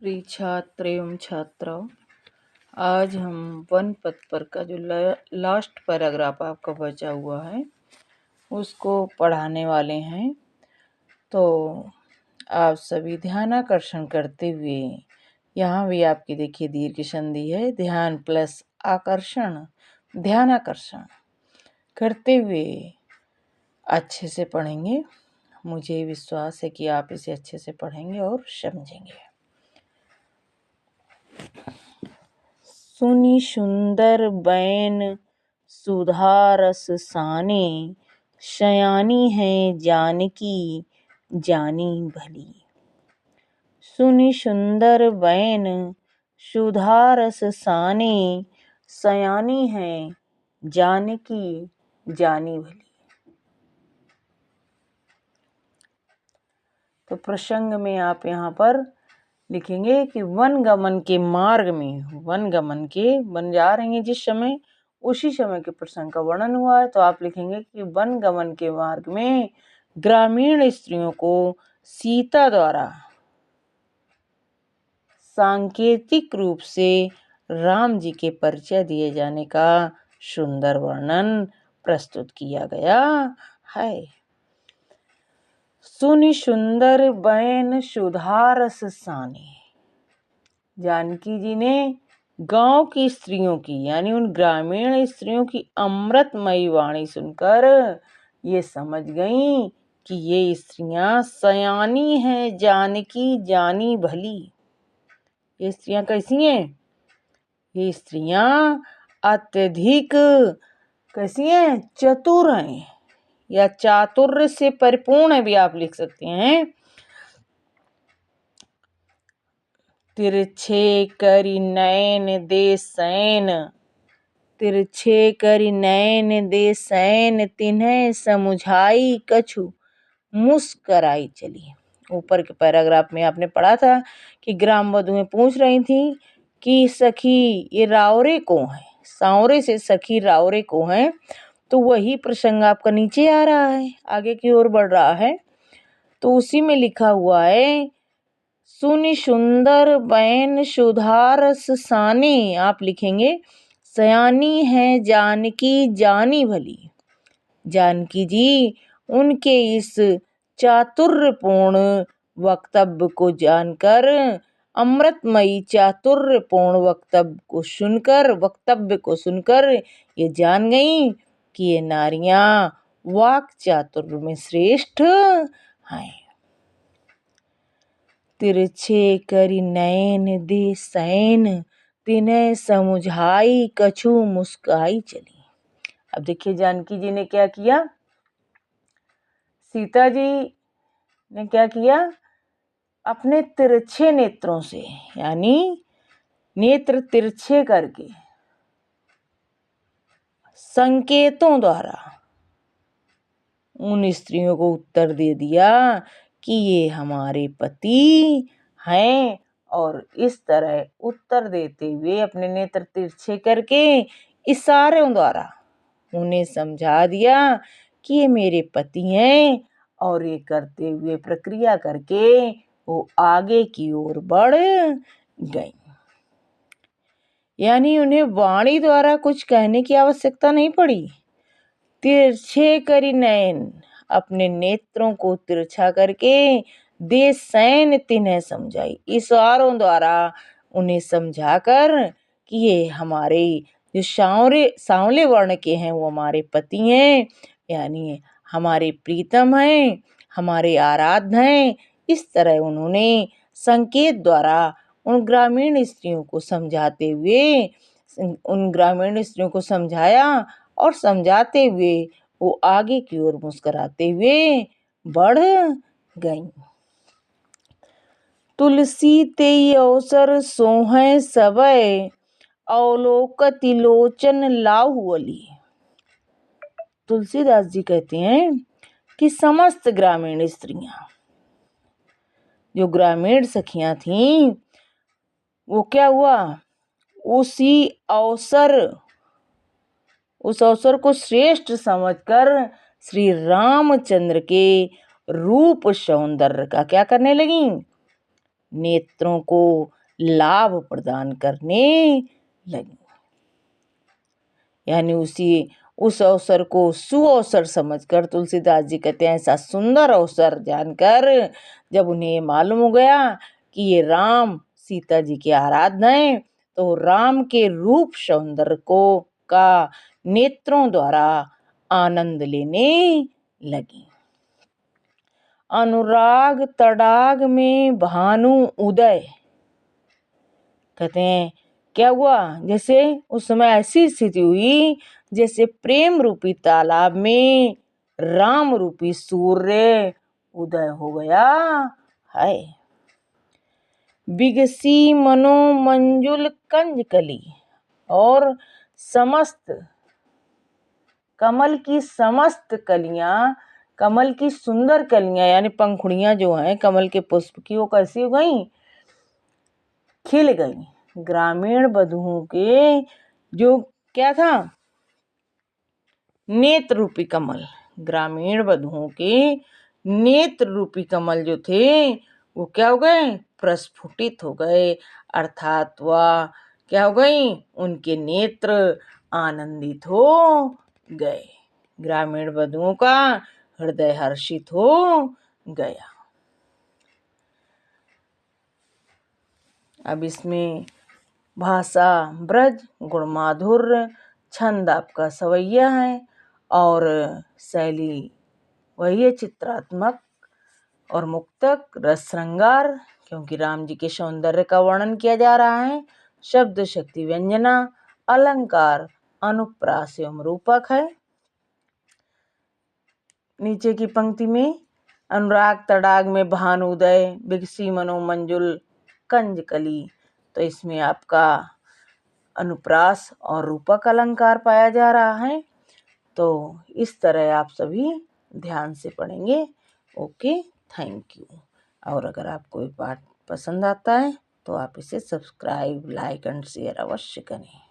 प्रिय छात्र एवं छात्राओं, आज हम वन पथ पर का जो लास्ट पैराग्राफ आपका बचा हुआ है उसको पढ़ाने वाले हैं। तो आप सभी ध्यानाकर्षण करते हुए, यहाँ भी आपकी देखिए दीर्घ संधि है, ध्यान प्लस आकर्षण, ध्यानाकर्षण करते हुए अच्छे से पढ़ेंगे। मुझे विश्वास है कि आप इसे अच्छे से पढ़ेंगे और समझेंगे। सुनि सुंदर बैन सुधा रस साने, शयानी है जानकी जानी भली। सुनि सुंदर बैन सुधा रस साने, शयानी है जानकी जानी भली। तो प्रसंग में आप यहाँ पर लिखेंगे कि वन गमन के मार्ग में, वन जा रहे हैं जिस समय, उसी समय के प्रसंग का वर्णन हुआ है। तो आप लिखेंगे कि वन गमन के मार्ग में ग्रामीण स्त्रियों को सीता द्वारा सांकेतिक रूप से राम जी के परिचय दिए जाने का सुंदर वर्णन प्रस्तुत किया गया है। सुनि सुंदर बैन सुधा रस साने, जानकी जी ने गांव की स्त्रियों की, यानी उन ग्रामीण स्त्रियों की अमृतमयी वाणी सुनकर ये समझ गईं कि ये स्त्रियां सयानी हैं, जानकी जानी भली। ये स्त्रियां कैसी हैं? ये स्त्रियां अत्यधिक कैसी हैं? चतुर हैं, या चातुर्य से परिपूर्ण है भी आप लिख सकते हैं। तिरछे करि नयन दे सैन, तिरछे करि नयन दे सैन, तिन्हें समुझाई कछु मुस्कराई चली। ऊपर के पैराग्राफ में आपने पढ़ा था कि ग्राम वधुएं पूछ रही थी कि सखी ये रावरे को है, सांवरे से सखी रावरे को है। तो वही प्रसंग आपका नीचे आ रहा है, आगे की ओर बढ़ रहा है। तो उसी में लिखा हुआ है, सुनि सुंदर बैन सुधा रस साने, आप लिखेंगे सयानी है जानकी जानी भली। जानकी जी उनके इस चातुर्यपूर्ण वक्तव्य को जानकर, अमृतमयी चातुर्यपूर्ण वक्तव्य को सुनकर ये जान गई कि ये नारियां वाक चातुर्य में श्रेष्ठ हैं। तिरछे करि नयन दे सैन, तिन्हें समुझाई कछु मुस्काई चली। अब देखिए जानकी जी ने क्या किया, सीता जी ने क्या किया, अपने तिरछे नेत्रों से, यानी नेत्र तिरछे करके संकेतों द्वारा उन स्त्रियों को उत्तर दे दिया कि ये हमारे पति हैं। और इस तरह उत्तर देते हुए अपने नेत्र तिरछे करके इशारों द्वारा उन्हें समझा दिया कि ये मेरे पति हैं। और ये करते हुए प्रक्रिया करके वो आगे की ओर बढ़ गई। यानी उन्हें वाणी द्वारा कुछ कहने की आवश्यकता नहीं पड़ी। तिरछे करि नयन, अपने नेत्रों को तिरछा करके, दे सैन तिन्हें समझाई, इशारों द्वारा उन्हें समझाकर कि ये हमारे जो सांवले वर्ण के हैं वो हमारे पति हैं, यानी हमारे प्रीतम हैं, हमारे आराध्य हैं। इस तरह उन्होंने संकेत द्वारा उन ग्रामीण स्त्रियों को समझाते हुए, उन ग्रामीण स्त्रियों को समझाया और समझाते हुए वो आगे की ओर मुस्कुराते हुए बढ़ गईं। तुलसी तेई अवसर सोहै सबय, अवलोकति लोचन लाहुअली। तुलसीदास जी कहते हैं कि समस्त ग्रामीण स्त्रियां, जो ग्रामीण सखियां थीं, वो क्या हुआ, उस अवसर को श्रेष्ठ समझकर श्री रामचंद्र के रूप सौंदर्य का क्या करने लगी, नेत्रों को लाभ प्रदान करने लगी। यानी उस अवसर को सुअवसर समझकर तुलसीदास जी कहते हैं ऐसा सुंदर अवसर जानकर जब उन्हें मालूम हो गया कि ये राम सीता जी के आराध्य हैं, तो राम के रूप सौंदर्य को का नेत्रों द्वारा आनंद लेने लगी। अनुराग तड़ाग में भानु उदय, कहते हैं क्या हुआ, जैसे उस समय ऐसी स्थिति हुई जैसे प्रेम रूपी तालाब में राम रूपी सूर्य उदय हो गया है। बिगसी मनो मंजुल कंजकली, और समस्त कमल की समस्त कलियां, कमल की सुंदर कलियां यानी पंखुड़ियां जो हैं कमल के पुष्प की, वो कैसी हो गई, खिल गई। ग्रामीण वधुओं के जो क्या था, नेत्र रूपी कमल, ग्रामीण वधुओं के नेत्र रूपी कमल जो थे वो क्या हो गए, प्रस्फुटित हो गए, अर्थात वह क्या हो गई, उनके नेत्र आनंदित हो गए, ग्रामीण वधुओं का हृदय हर्षित हो गया। अब इसमें भाषा ब्रज, गुण माधुर्य, छंद आपका सवैया है और शैली वही है चित्रात्मक और मुक्तक, रस श्रृंगार, क्योंकि राम जी के सौंदर्य का वर्णन किया जा रहा है। शब्द शक्ति व्यंजना, अलंकार, अनुप्रास एवं रूपक है। नीचे की पंक्ति में अनुराग तड़ाग में भानुदय, बिगसी मनो मंजुल कंजकली, तो इसमें आपका अनुप्रास और रूपक अलंकार पाया जा रहा है। तो इस तरह आप सभी ध्यान से पढ़ेंगे। Okay, thank you. और अगर आपको ये पाठ पसंद आता है तो आप इसे सब्सक्राइब, लाइक एंड शेयर अवश्य करें।